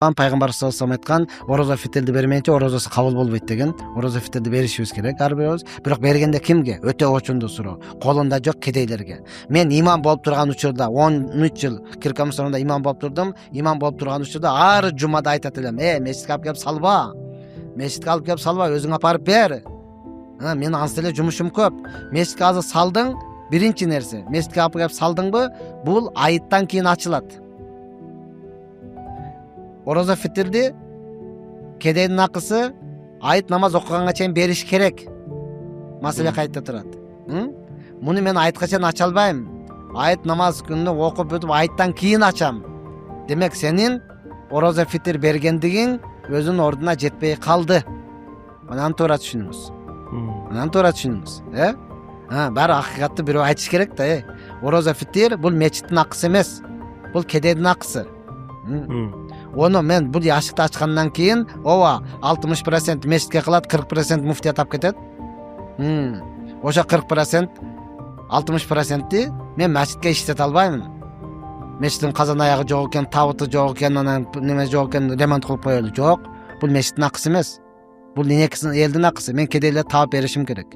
Пайгамбар саллаллаху алейхи айткан, орозо фитрди бермейинче орозосу кабыл болбойт деген. Орозо фитрди беришибиз керек ар бирибиз. Бирок бергенде кимге? Өтө очунду суроо. Колунда жок кедейлерге. Мен имам болуп турган учурда 13 жыл Кирка мусулманда имам болуп турдум. Имам болуп турган учурда ар жумада айтат элем: мечитке алып келип салба. Мечитке алып келип салба, өзүң апарып бер. Мен ансы эле жумушум көп. Мечитке азыр салдың, биринчи нерсе. Мечитке алып келип салдыңбы, бул айыттан кийин ачылат. Орозо фитрди кедейдин акысы айыт намаз окуганга чейин бериш керек. Маселе кайда турат? Муну мен айытка чейин ача албайм. Айыт намаз күнү окуп бүтүп айыттан кийин ачам. Демек сенин орозо фитр бергендигиң өзүнүн ордуна жетпей калды. Мынаны туура түшүнүңүз. Баары акыйкатты бирөө айтыш керек да. Орозо фитр бул мечиттин акысы эмес. Бул кедейдин акысы. Оны мен бул ашыкты ачкандан кийин, 60% мечитке кылат, 40% муфтия тап кетет. Ошо 40%, 60%ти мен мечитке иштете албаймын. Мечиттин казан аягы жок экен, табыты жок экен, анан неме жок экен, ремонт кылып коелу. Жок. Бул мечиттин акысы эмес. Бул элдин акысы. Мен кедейлерге таап беришим керек.